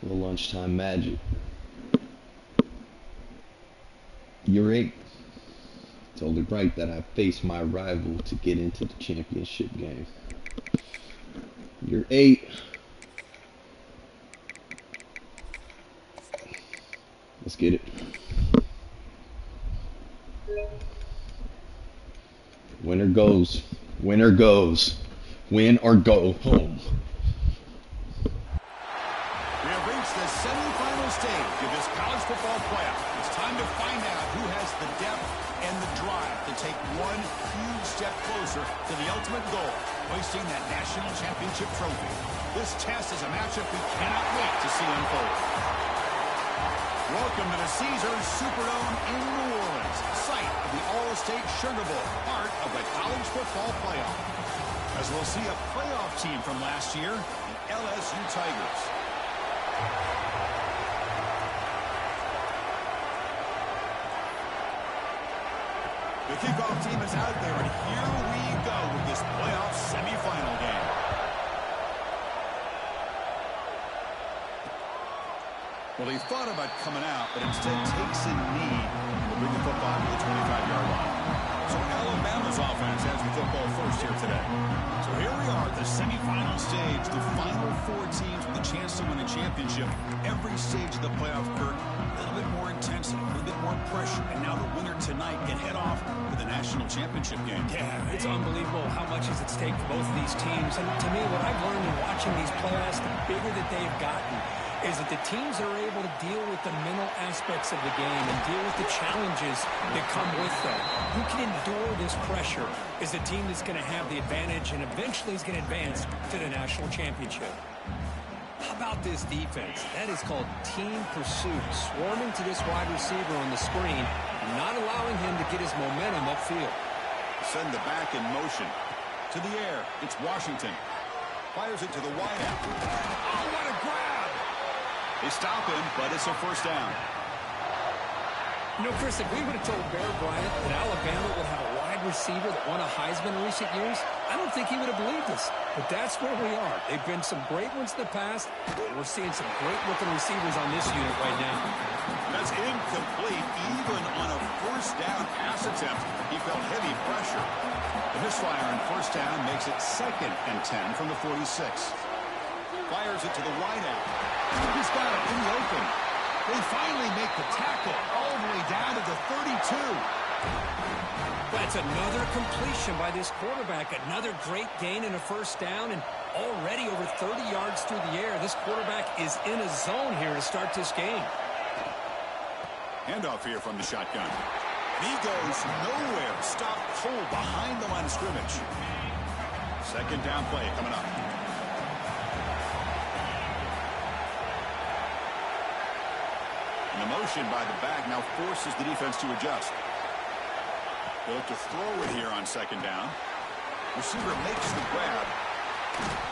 The lunchtime magic. You're 8. Totally right that I face my rival to get into the championship game. You're 8. Let's get it. Winner goes. Winner goes. Win or go home. We have reached the semifinal stage of this college football playoff. It's time to find out who has the depth and the drive to take one huge step closer to the ultimate goal, hoisting that national championship trophy. This test is a matchup we cannot wait to see unfold. Welcome to the Caesars Superdome in New Orleans, site of the All-State Sugar Bowl, part of the college football playoff. As we'll see a playoff team from last year, the LSU Tigers. The kickoff team is out there, and here we go with this playoff semifinal game. Well, he thought about coming out, but instead takes a knee to bring the football to the 25-yard line. So Alabama's offense has the football first here today. So here we are at the semifinal stage, the final 4 teams with a chance to win a championship. Every stage of the playoff, Kirk, a little bit more intensity, a little bit more pressure. And now the winner tonight can head off to the national championship game. Yeah, it's unbelievable how much is at stake for both of these teams. And to me, what I've learned in watching these playoffs, the bigger that they've gotten, is that the teams are able to deal with the mental aspects of the game and deal with the challenges that come with them. Who can endure this pressure is the team that's going to have the advantage and eventually is going to advance to the national championship. How about this defense? That is called team pursuit, swarming to this wide receiver on the screen and not allowing him to get his momentum upfield. Send the back in motion. To the air, it's Washington. Fires it to the wideout. Oh, what a grab! They stop him, but it's a first down. You know, Chris, if we would have told Bear Bryant that Alabama would have a wide receiver that won a Heisman in recent years, I don't think he would have believed us. But that's where we are. They've been some great ones in the past, and we're seeing some great-looking receivers on this unit right now. That's incomplete. Even on a first down pass attempt, he felt heavy pressure. The misfire on first down makes it 2nd and 10 from the 46. Fires it to the wideout. He's got it in the open. They finally make the tackle all the way down to the 32. That's another completion by this quarterback. Another great gain in a first down, and already over 30 yards through the air. This quarterback is in a zone here to start this game. Handoff here from the shotgun. He goes nowhere. Stopped cold behind the line of scrimmage. 2nd down play coming up. And the motion by the back now forces the defense to adjust. They look to throw it here on 2nd down. Receiver makes the grab.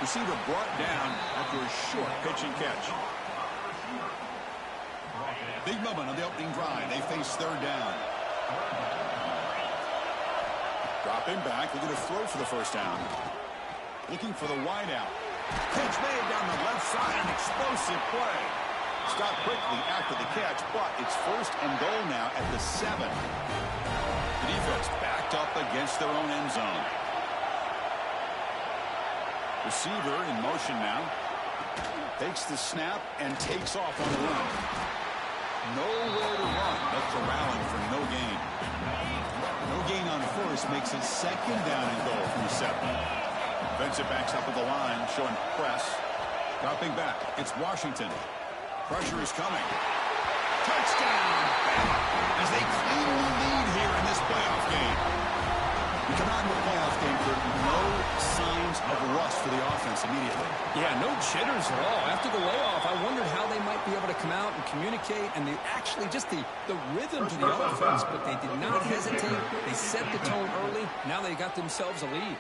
Receiver brought down after a short pitch and catch. Big moment on the opening drive. They face 3rd down. Dropping back, looking to throw for the first down. Looking for the wideout. Pitch made down the left side, an explosive play. Stopped quickly after the catch, but it's 1st and goal now at the 7. The defense backed up against their own end zone. Receiver in motion now. Takes the snap and takes off on the run. Nowhere to run, but corralling for no gain. No gain on first makes it 2nd down and goal from the 7. Defensive backs up at the line, showing press. Dropping back, it's Washington. Pressure is coming. Touchdown! As they claim the lead here in this playoff game. We come out in the playoff game with no signs of rust for the offense immediately. Yeah, no jitters at all. After the layoff, I wondered how they might be able to come out and communicate, and actually just the rhythm to the offense, but they did not hesitate. They set the tone early. Now they got themselves a lead.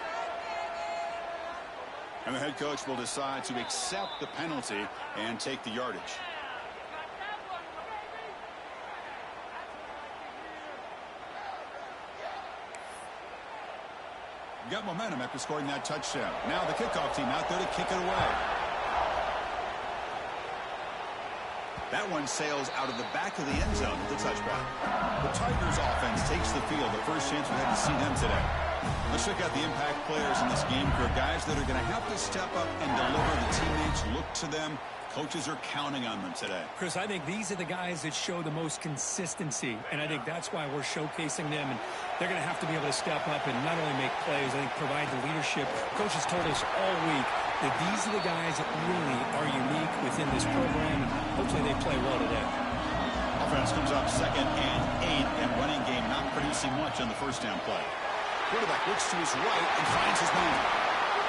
And the head coach will decide to accept the penalty and take the yardage. Got momentum after scoring that touchdown. Now the kickoff team out there to kick it away. That one sails out of the back of the end zone with the touchback. The Tigers offense takes the field. The first chance we had to see them today. Let's check out the impact players in this game. For guys that are going to have to step up and deliver. The teammates look to them. Coaches are counting on them today. Chris, I think these are the guys that show the most consistency, and I think that's why we're showcasing them. And they're going to have to be able to step up and not only make plays, I think provide the leadership. Coaches told us all week that these are the guys that really are unique within this program, and hopefully they play well today. Offense comes up 2nd and 8, and running game not producing much on the first down play. Quarterback looks to his right and finds his man.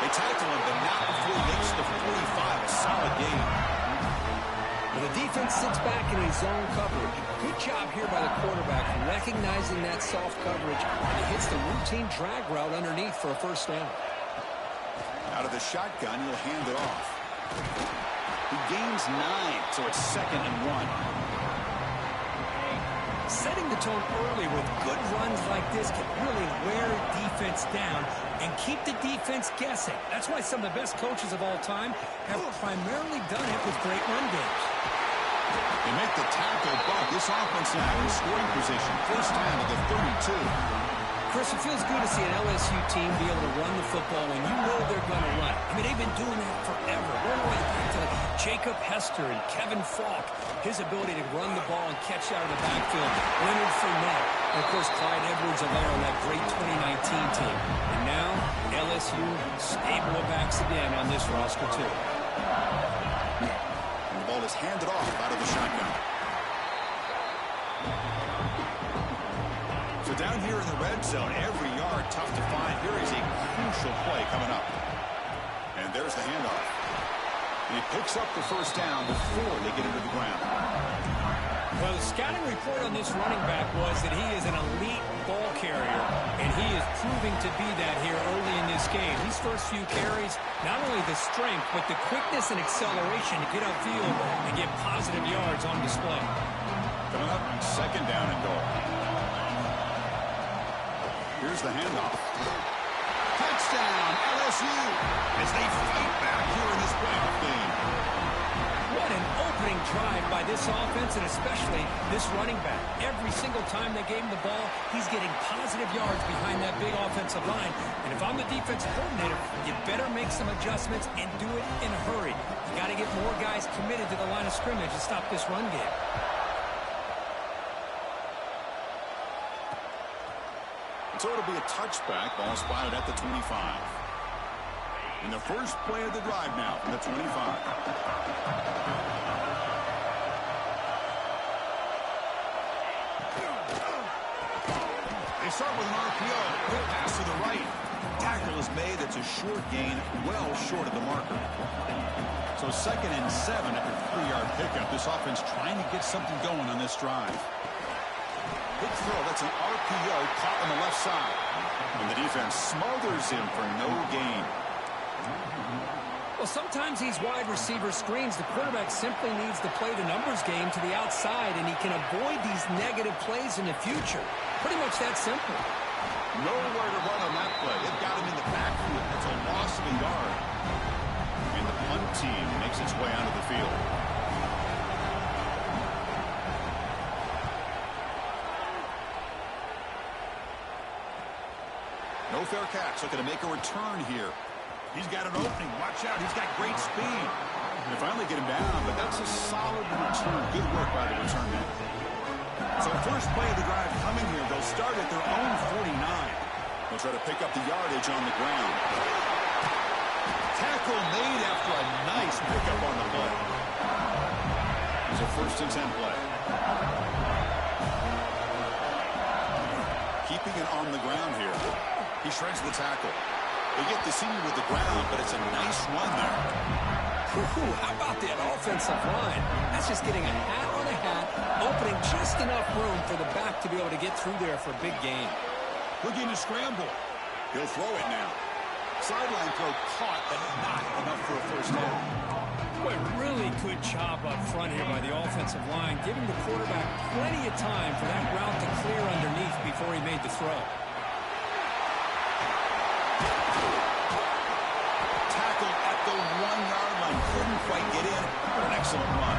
They tackle him, but not before he makes the 45, a solid gain. Well, the defense sits back in a zone coverage. Good job here by the quarterback, recognizing that soft coverage, and he hits the routine drag route underneath for a first down. Out of the shotgun, he'll hand it off. He gains 9, so it's 2nd and 1. Setting the tone early with good runs like this can really wear defense down and keep the defense guessing. That's why some of the best coaches of all time have primarily done it with great run games. They make the tackle, but this offense now in scoring position. First down at the 32. Chris, it feels good to see an LSU team be able to run the football when you know they're going to run. I mean, they've been doing that forever. We're going back to Jacob Hester and Kevin Falk. His ability to run the ball and catch out of the backfield. Leonard Fournette. And, of course, Clyde Edwards-Helaire on that great 2019 team. And now, LSU stable of backs again on this roster, too. And the ball is handed off out of the shotgun. So down here in the red zone, every yard tough to find. Here is a crucial play coming up. And there's the handoff. And he picks up the first down before they get into the ground. Well, the scouting report on this running back was that he is an elite ball carrier, and he is proving to be that here early in this game. These first few carries, not only the strength, but the quickness and acceleration to get upfield and get positive yards on display. Coming up, 2nd down and goal. Here's the handoff. Touchdown, LSU, as they fight back here in this playoff game. What an opening drive by this offense, and especially this running back. Every single time they gave him the ball, he's getting positive yards behind that big offensive line. And if I'm the defensive coordinator, you better make some adjustments and do it in a hurry. You got to get more guys committed to the line of scrimmage to stop this run game. So it'll be a touchback. Ball spotted at the 25. And the first play of the drive now from the 25. They start with an RPO. Quick pass to the right. Tackle is made. It's a short gain, well short of the marker. So 2nd and 7 after a 3-yard pickup. This offense trying to get something going on this drive. Big throw. That's an RPO caught on the left side. And the defense smothers him for no gain. Well, sometimes these wide receiver screens, the quarterback simply needs to play the numbers game to the outside, and he can avoid these negative plays in the future. Pretty much that simple. Nowhere to run on that play. It got him in the backfield. It's a loss of a yard. And the punt team makes its way onto the field. No fair catch. Looking to make a return here. He's got an opening. Watch out. He's got great speed. They finally get him down, but that's a solid return. Good work by the return man. So first play of the drive coming here. They'll start at their own 49. They'll try to pick up the yardage on the ground. Tackle made after a nice pickup on the play. It's a 1st and 10 play. Keeping it on the ground here. He shreds the tackle. They get the senior with the ground, but it's a nice run there. Ooh, how about that offensive line? That's just getting a hat on a hat, opening just enough room for the back to be able to get through there for a big gain. Looking to scramble. He'll throw it now. Sideline throw caught, but not enough for a first down. Boy, really good job up front here by the offensive line, giving the quarterback plenty of time for that route to clear underneath before he made the throw. Tackle at the 1-yard line. Couldn't quite get in. What an excellent run.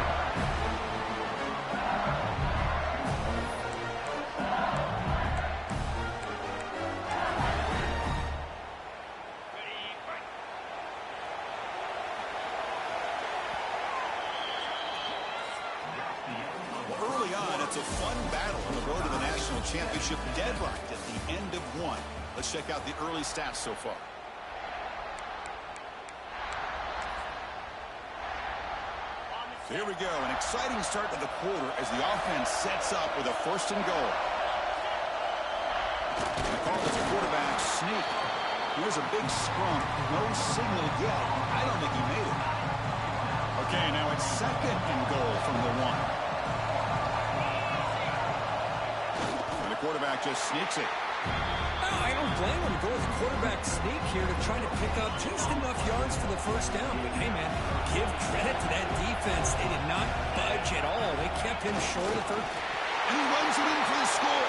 It's a fun battle on the road to the national championship, deadlocked at the end of one. Let's check out the early stats so far. Here we go, an exciting start to the quarter as the offense sets up with a 1st and goal. And the call is a quarterback sneak. Here's a big scrum, no signal yet. I don't think he made it. Okay, now it's 2nd and goal from the 1. And the quarterback just sneaks it. I don't blame him to go with the quarterback sneak here to try to pick up just enough yards for the 1st down. But, hey, man, give credit to that defense. They did not budge at all. They kept him short of the 3rd. And he runs it in for the score.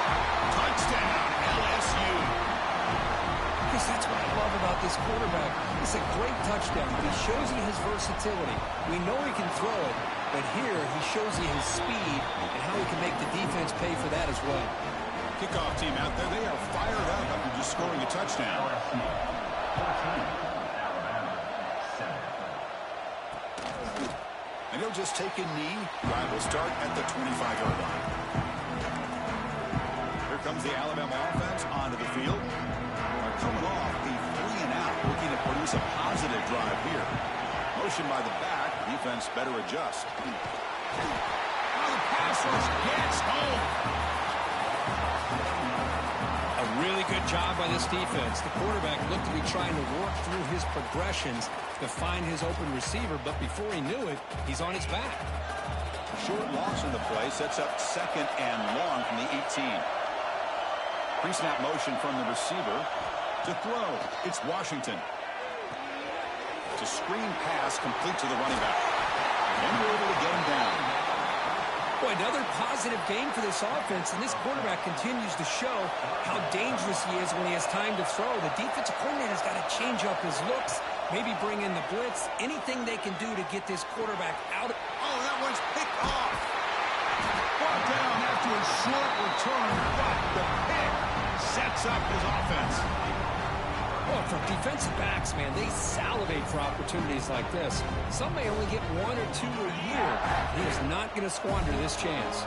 Touchdown, LSU. Because that's what I love about this quarterback. It's a great touchdown, but he shows you his versatility. We know he can throw it, but here he shows you his speed and how he can make the defense pay for that as well. Kickoff team out there, they are fired up after just scoring a touchdown. And he'll just take a knee. Drive will start at the 25-yard line. Here comes the Alabama offense onto the field. They're coming off a 3-and-out, looking to produce a positive drive here. Motion by the back. Defense better adjust. Now the pass rush gets home. A really good job by this defense. The quarterback looked to be trying to work through his progressions to find his open receiver, but before he knew it, he's on his back. Short loss in the play sets up 2nd and long from the 18. Pre-snap motion from the receiver to throw. It's Washington. It's a screen pass complete to the running back. And we're able to get him down. Boy, another positive game for this offense, and this quarterback continues to show how dangerous he is when he has time to throw. The defensive coordinator's got to change up his looks, maybe bring in the blitz, anything they can do to get this quarterback out. Oh, that one's picked off. Brought down after a short return, but the pick sets up his offense. Well, for defensive backs, man, they salivate for opportunities like this. Some may only get 1 or 2 a year. He is not going to squander this chance.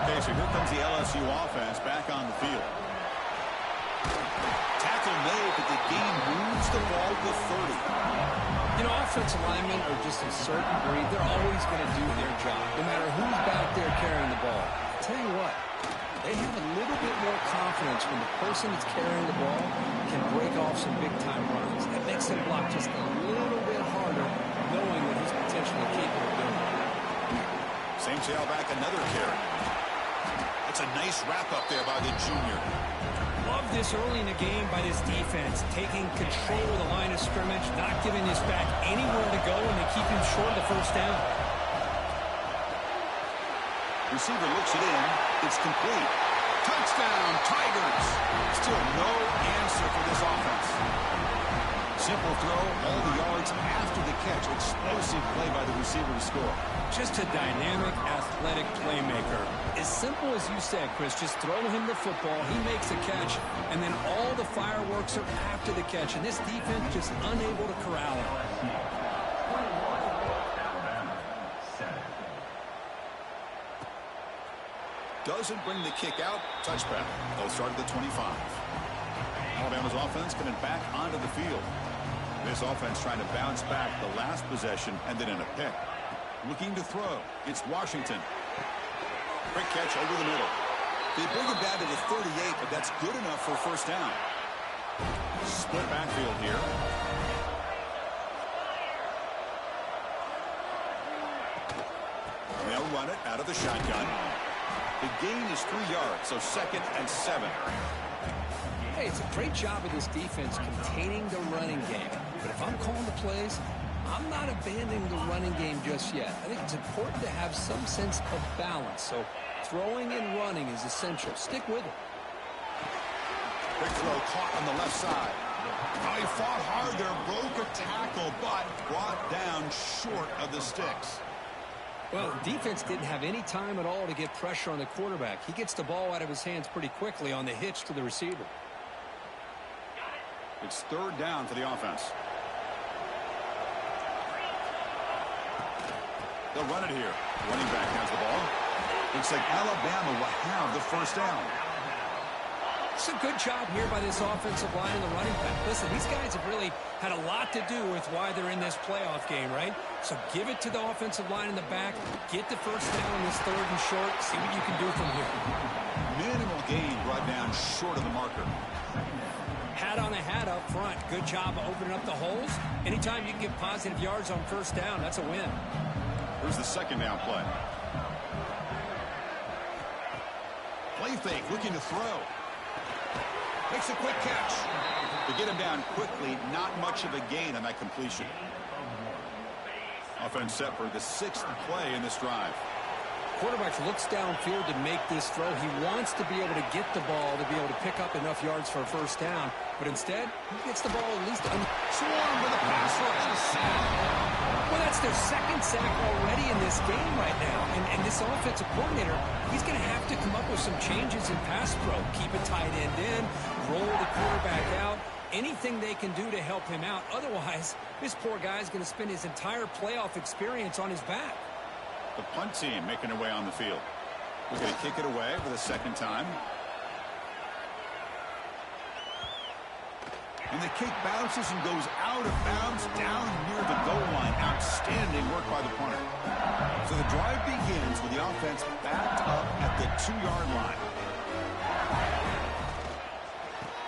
Okay, so here comes the LSU offense back on the field. Tackle made, but the game moves the ball to 30. You know, offensive linemen are just a certain breed. They're always going to do their job, no matter who's back there carrying the ball. I'll tell you what, they have a little bit more confidence when the person that's carrying the ball can break off some big-time runs. That makes them block just a little bit harder, knowing what he's potentially capable of doing. Same tailback, another carry. That's a nice wrap-up there by the junior. Love this early in the game by this defense, taking control of the line of scrimmage, not giving this back anywhere to go, and they keep him short of the 1st down. Receiver looks it in. It's complete. Touchdown, Tigers. Still no answer for this offense. Simple throw, all the yards after the catch. Explosive play by the receiver to score. Just a dynamic, athletic playmaker. As simple as you said, Chris, just throw him the football, he makes a catch, and then all the fireworks are after the catch, and this defense just unable to corral him. Doesn't bring the kick out. Touchback. They'll start at the 25. Alabama's offense coming back onto the field. This offense trying to bounce back the last possession and then in a pick. Looking to throw. It's Washington. Quick catch over the middle. They bring it down to the 38, but that's good enough for a 1st down. Split backfield here. They'll run it out of the shotgun. The gain is 3 yards, so 2nd and 7. Hey, it's a great job of this defense containing the running game. But if I'm calling the plays, I'm not abandoning the running game just yet. I think it's important to have some sense of balance. So throwing and running is essential. Stick with it. Quick throw caught on the left side. Now he fought hard there, broke a tackle, but brought down short of the sticks. Well, the defense didn't have any time at all to get pressure on the quarterback. He gets the ball out of his hands pretty quickly on the hitch to the receiver. It's 3rd down for the offense. They'll run it here. Running back has the ball. Looks like Alabama will have the first down. It's a good job here by this offensive line and the running back. Listen, these guys have really had a lot to do with why they're in this playoff game, right? So give it to the offensive line in the back. Get the first down in this 3rd and short. See what you can do from here. Minimal gain brought down short of the marker. Hat on a hat up front. Good job of opening up the holes. Anytime you can get positive yards on first down, that's a win. Here's the second down play. Play fake, looking to throw. Makes a quick catch. To get him down quickly, not much of a gain on that completion. Offense set for the 6th play in this drive. Quarterback looks downfield to make this throw. He wants to be able to get the ball to be able to pick up enough yards for a first down. But instead, he gets the ball at least swarmed with a pass rush. A sack. Well, that's their 2nd sack already in this game right now. And this offensive coordinator, he's going to have to come up with some changes in pass pro. Keep a tight end in, roll the quarterback out. Anything they can do to help him out. Otherwise, this poor guy's going to spend his entire playoff experience on his back. The punt team making their way on the field. We're going to kick it away for the 2nd time. And the kick bounces and goes out of bounds down near the goal line. Outstanding work by the punter. So the drive begins with the offense backed up at the 2-yard line.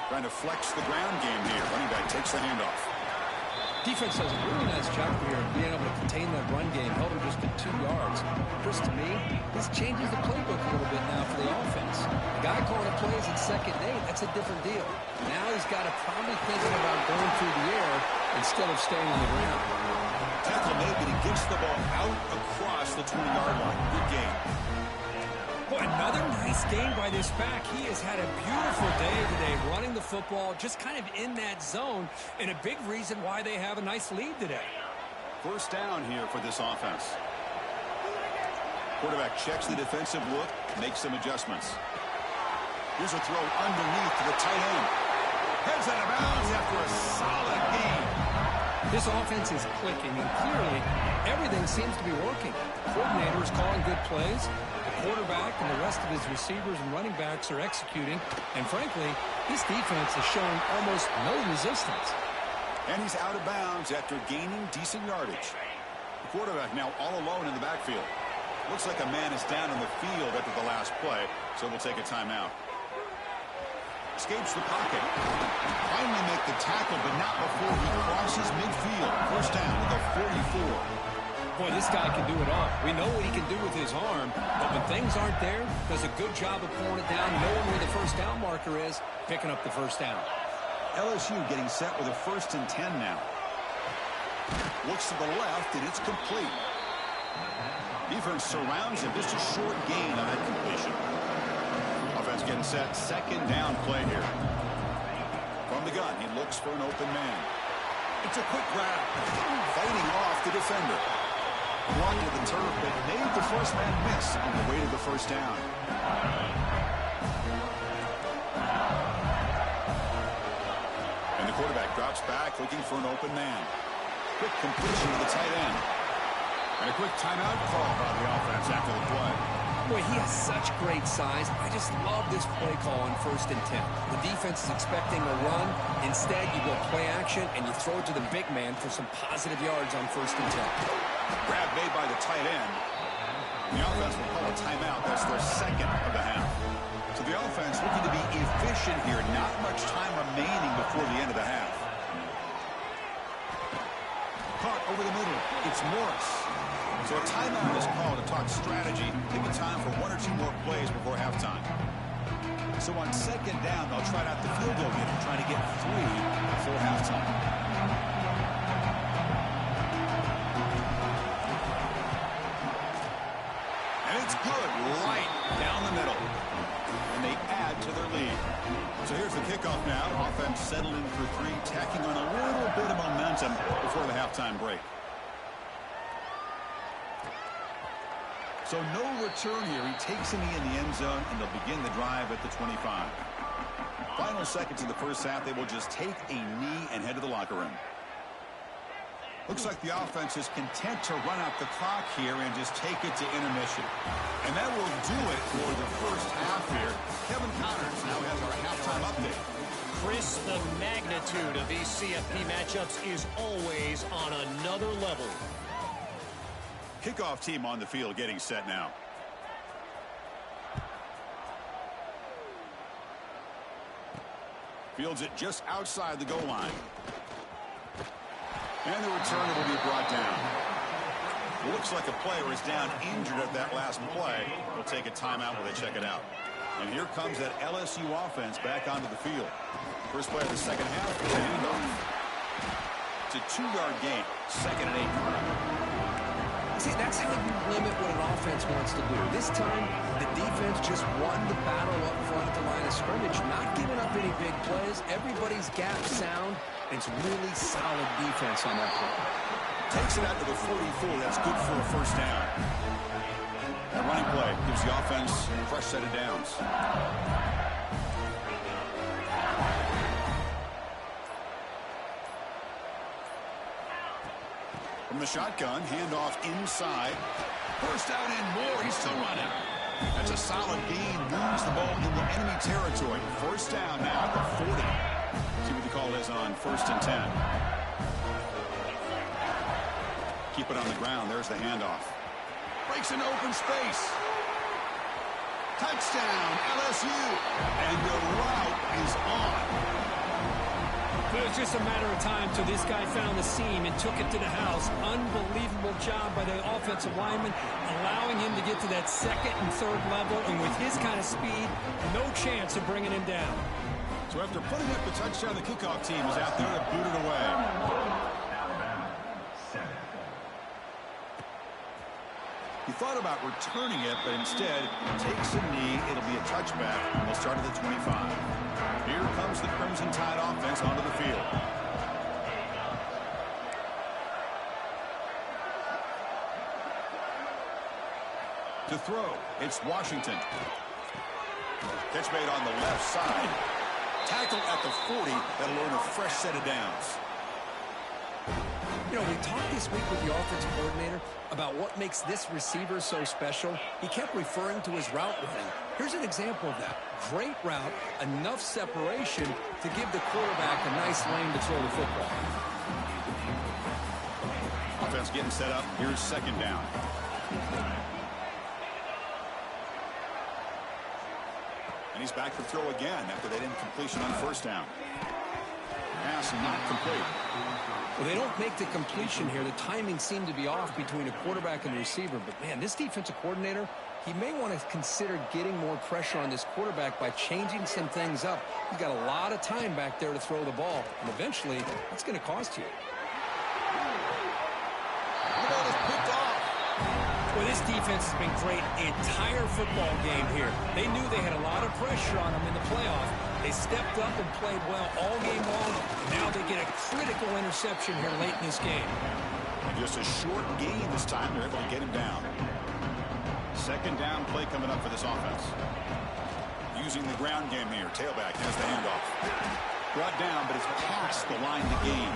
Trying to flex the ground game here. Running back takes the handoff. Defense does a really nice job here of being able to contain that run game. Held him just to 2 yards. Chris, to me, this changes the playbook a little bit now for the offense. The guy calling the plays at 2nd and 8, that's a different deal. Now he's got to probably thinking about going through the air instead of staying on the ground. Tackle made, but he gets the ball out across the 20-yard line. Good game. Boy, another nice game by this back. He has had a beautiful day today running the football, just kind of in that zone, and a big reason why they have a nice lead today. First down here for this offense. Quarterback checks the defensive look, makes some adjustments. Here's a throw underneath to the tight end. Heads out of bounds after a solid gain. This offense is clicking, and clearly everything seems to be working. The coordinator is calling good plays. Quarterback and the rest of his receivers and running backs are executing. And frankly, this defense is showing almost no resistance. And he's out of bounds after gaining decent yardage. The quarterback now all alone in the backfield. Looks like a man is down in the field after the last play, so we'll take a timeout. Escapes the pocket. Finally make the tackle, but not before he crosses midfield. First down at the 44. Boy, this guy can do it all. We know what he can do with his arm, but when things aren't there, does a good job of pulling it down, knowing where the first down marker is, picking up the first down. LSU getting set with a 1st and 10 now. Looks to the left, and it's complete. Defense surrounds him. Just a short gain on that completion. Offense getting set. 2nd down play here. From the gun, he looks for an open man. It's a quick grab. Fighting off the defender. Blocked to the turf, but made the first man miss on the way to the first down. And the quarterback drops back, looking for an open man. Quick completion to the tight end. And a quick timeout call by the offense after the play. Boy, he has such great size. I just love this play call on 1st and 10. The defense is expecting a run. Instead, you go play action, and you throw it to the big man for some positive yards on 1st and 10. Grab made by the tight end. The offense will call a timeout. That's their 2nd of the half. So the offense looking to be efficient here. Not much time remaining before the end of the half. Caught over the middle. It's Morris. So a timeout is called to talk strategy, taking time for 1 or 2 more plays before halftime. So on 2nd down, they'll try out the field goal unit, trying to get 3 before halftime. And it's good, right down the middle. And they add to their lead. So here's the kickoff now. Offense settling for 3, tacking on a little bit of momentum before the halftime break. So no return here. He takes a knee in the end zone, and they'll begin the drive at the 25. Final seconds in the first half, they will just take a knee and head to the locker room. Looks like the offense is content to run out the clock here and just take it to intermission. And that will do it for the first half here. Kevin Connors now has our halftime update. Chris, the magnitude of these CFP matchups is always on another level. Kickoff team on the field getting set now. Fields it just outside the goal line. And the return will be brought down. Looks like a player is down injured at that last play. We'll take a timeout while they check it out. And here comes that LSU offense back onto the field. First play of the second half is a handoff. It's a 2-yard gain. Second and 8. See, that's how you limit what an offense wants to do. This time, the defense just won the battle up front at the line of scrimmage, not giving up any big plays. Everybody's gap sound. It's really solid defense on that play. Takes it out to the 44. That's good for a first down. That running play gives the offense a fresh set of downs. From the shotgun, handoff inside. First down and more. He's still running. That's a solid gain. Moves the ball into enemy territory. First down now at the 40. See what the call is on 1st and 10. Keep it on the ground. There's the handoff. Breaks into open space. Touchdown, LSU. And the route is on. It was just a matter of time till this guy found the seam and took it to the house. Unbelievable job by the offensive lineman, allowing him to get to that second and third level. And with his kind of speed, no chance of bringing him down. So after putting up the touchdown, the kickoff team is out there to boot it away. He thought about returning it, but instead takes a knee. It'll be a touchback. They'll start at the 25. Here comes the Crimson Tide offense onto the field. To throw, it's Washington. Catch made on the left side. Tackle at the 40. That'll earn a fresh set of downs. You know, we talked this week with the offensive coordinator about what makes this receiver so special. He kept referring to his route running. Here's an example of that. Great route, enough separation to give the quarterback a nice lane to throw the football. Offense getting set up. Here's second down. And he's back to throw again after that incompletion on first down. Pass not complete. Well, they don't make the completion here. The timing seemed to be off between a quarterback and the receiver. But, man, this defensive coordinator, he may want to consider getting more pressure on this quarterback by changing some things up. He's got a lot of time back there to throw the ball. And eventually, that's going to cost you. The ball is picked off. Well, this defense has been great the entire football game here. They knew they had a lot of pressure on them in the playoff. They stepped up and played well all game long. Now they get a critical interception here late in this game. And just a short gain this time. They're able to get him down. Second down play coming up for this offense. Using the ground game here. Tailback has the handoff. Brought down, but it's past the line to gain.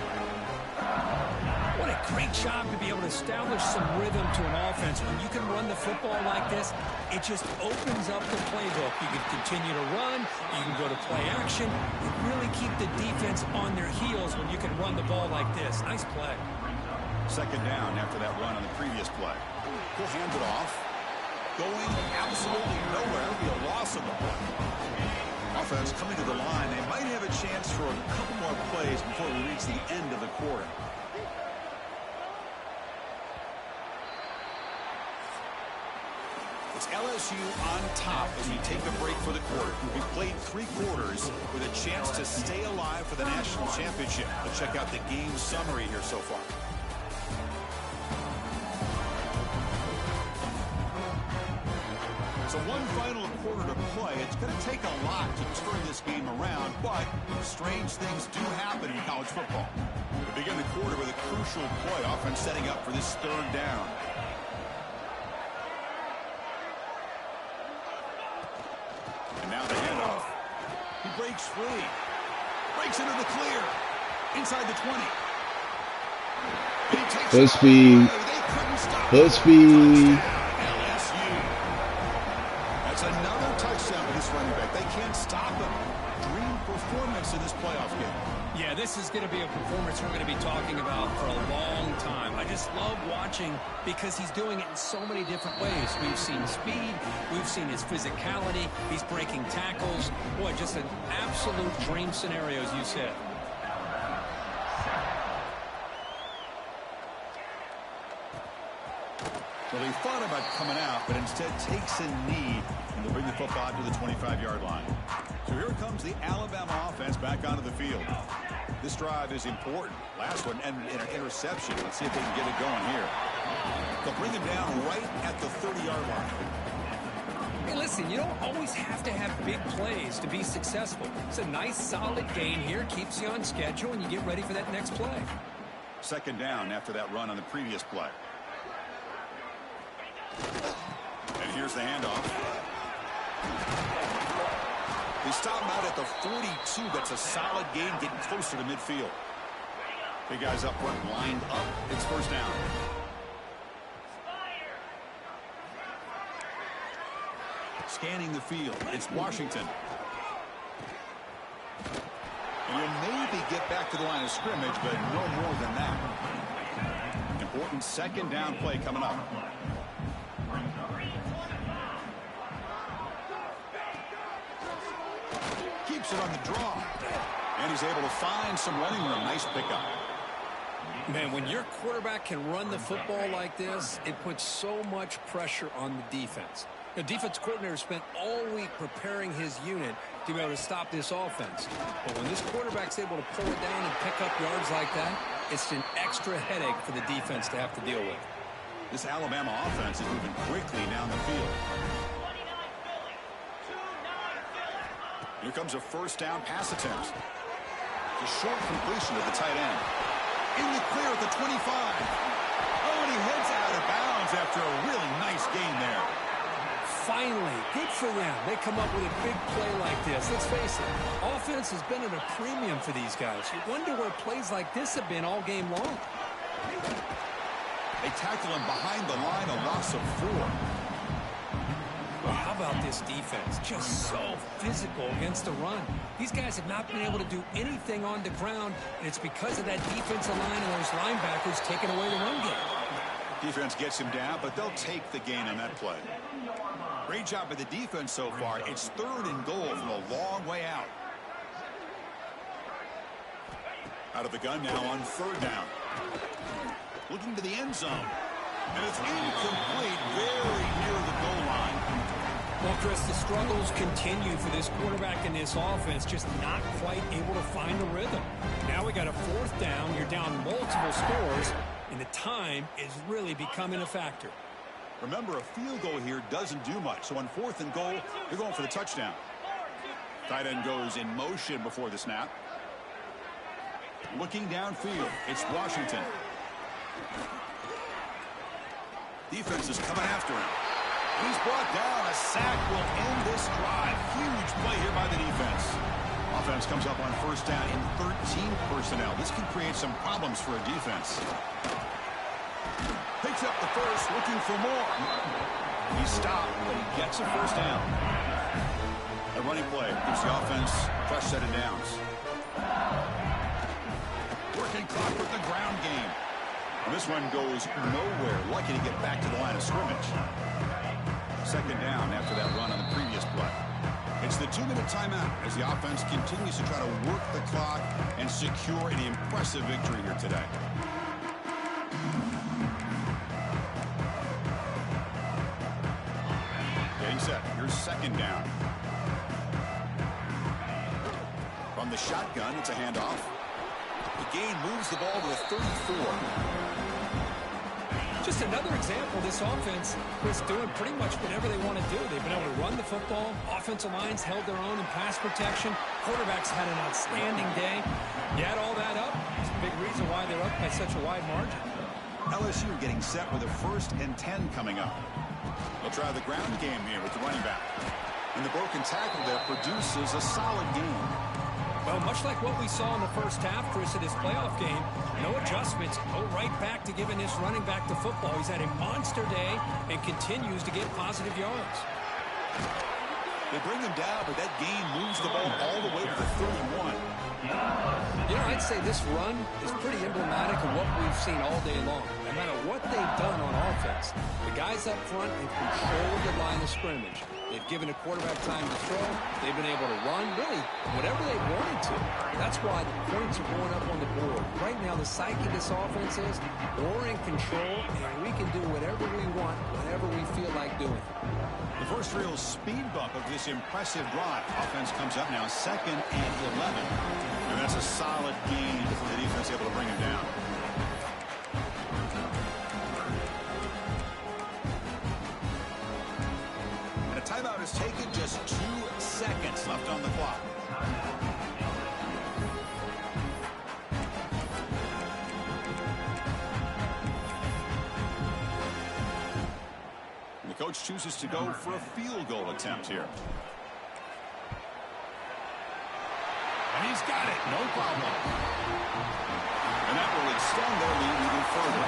What a great job to be able to establish some rhythm to an offense. When you can run the football like this, it just opens up the playbook. You can continue to run. You can go to play action. You really keep the defense on their heels when you can run the ball like this. Nice play. Second down after that run on the previous play. He'll hand it off. Going absolutely nowhere. It'll be a loss of the play. Offense coming to the line. They might have a chance for a couple more plays before we reach the end of the quarter. It's LSU on top as we take a break for the quarter. We've played 3 quarters with a chance to stay alive for the national championship. Let's check out the game summary here so far. So one final quarter to play. It's going to take a lot to turn this game around, but strange things do happen in college football. We begin the quarter with a crucial play, offense setting up for this third down. And now the handoff. He breaks free. Breaks into the clear. Inside the 20. Hood speed. Hood speed. LSU. That's another touchdown for this running back. They can't stop him. Dream performance in this playoff game. Yeah, this is going to be a performance we're going to be talking about for a long time. I just love watching because he's doing it in so many different ways. We've seen speed. We've seen his physicality. He's breaking tackles. Boy, just an absolute dream scenario, as you said. Well, he thought about coming out, but instead takes a knee, and they'll bring the football out to the 25-yard line. So here comes the Alabama offense back onto the field. This drive is important. Last one, and an interception. Let's see if they can get it going here. They'll bring him down right at the 30-yard line. Hey, listen, you don't always have to have big plays to be successful. It's a nice, solid gain here. Keeps you on schedule, and you get ready for that next play. Second down after that run on the previous play. And here's the handoff. They stop him out at the 42. That's a solid gain, getting closer to midfield. Big guys up front, lined up. It's first down. Scanning the field. It's Washington. And you'll maybe get back to the line of scrimmage, but no more than that. Important second down play coming up. Keeps it on the draw. And he's able to find some running room. Nice pickup. Man, when your quarterback can run the football like this, it puts so much pressure on the defense. The defense coordinator spent all week preparing his unit to be able to stop this offense. But when this quarterback's able to pull it down and pick up yards like that, it's an extra headache for the defense to have to deal with. This Alabama offense is moving quickly down the field. Here comes a first down pass attempt. A short completion to the tight end. In the clear at the 25. Oh, and he heads out of bounds after a really nice gain there. Finally, good for them. They come up with a big play like this. Let's face it, offense has been at a premium for these guys. You wonder where plays like this have been all game long. They tackle him behind the line, a loss of 4. Well, how about this defense? Just so physical against the run. These guys have not been able to do anything on the ground, and it's because of that defensive line and those linebackers taking away the run game. Defense gets him down, but they'll take the gain on that play. Great job by the defense so far. It's 3rd and goal from a long way out. Out of the gun now on 3rd down. Looking to the end zone. And it's incomplete, very near the goal line. Well, Chris, the struggles continue for this quarterback in this offense, just not quite able to find the rhythm. Now we got a 4th down. You're down multiple scores, and the time is really becoming a factor. Remember, a field goal here doesn't do much. So on 4th and goal, they're going for the touchdown. Tight end goes in motion before the snap. Looking downfield, it's Washington. Defense is coming after him. He's brought down. A sack will end this drive. Huge play here by the defense. Offense comes up on 1st down in 13 personnel. This can create some problems for a defense. Picks up the first, looking for more. He's stopped, but he gets a 1st down. A running play gives the offense a fresh set of downs. Working clock with the ground game. And this one goes nowhere. Lucky to get back to the line of scrimmage. 2nd down after that run on the previous play. It's the 2-minute timeout as the offense continues to try to work the clock and secure an impressive victory here today. Getting set. Here's 2nd down. From the shotgun, it's a handoff. The gain moves the ball to the 34. Just another example, this offense was doing pretty much whatever they want to do. They've been able to run the football. Offensive lines held their own in pass protection. Quarterbacks had an outstanding day. You add all that up, it's a big reason why they're up by such a wide margin. LSU getting set with a 1st and 10 coming up. They'll try the ground game here with the running back. And the broken tackle there produces a solid gain. Well, much like what we saw in the first half, Chris, in his playoff game, no adjustments, go right back to giving this running back to football. He's had a monster day and continues to get positive yards. They bring him down, but that gain moves the ball all the way to the 31. You know, I'd say this run is pretty emblematic of what we've seen all day long. No matter what they've done on offense, the guys up front have controlled the line of scrimmage. They've given a quarterback time to throw. They've been able to run, really, whatever they wanted to. That's why the points are going up on the board. Right now, the psyche of this offense is we're in control, and we can do whatever we want whenever we feel like doing it. The first real speed bump of this impressive drive. Offense comes up now 2nd and 11. And that's a solid gain for the defense able to bring him down. And a timeout is taken, just 2 seconds left on the clock. And the coach chooses to go for a field goal attempt here. And he's got it, no problem. And that will extend their lead even further.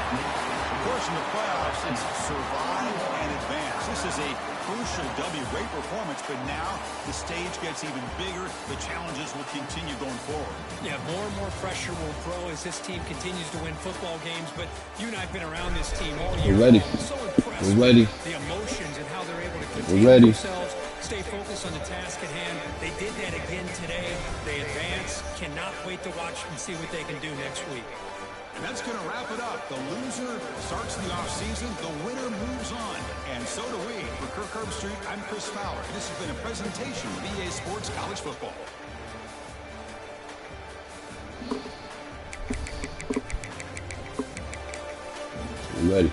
Of course, in the playoffs, it's survive and advance. This is a crucial W. Great performance, but now the stage gets even bigger. The challenges will continue going forward. Yeah, more and more pressure will grow as this team continues to win football games. But you and I have been around this team all year. We're ready. So impressed We're ready. with the emotions and how they're able to We're contain ready. themselves, stay focused on the task at hand. They did that again today. They advance. Cannot wait to watch and see what they can do next week. And that's going to wrap it up. The loser starts the offseason. The winner moves on. And so do we. For Kirk Herbstreit, I'm Chris Fowler. This has been a presentation of EA Sports College Football. We're ready.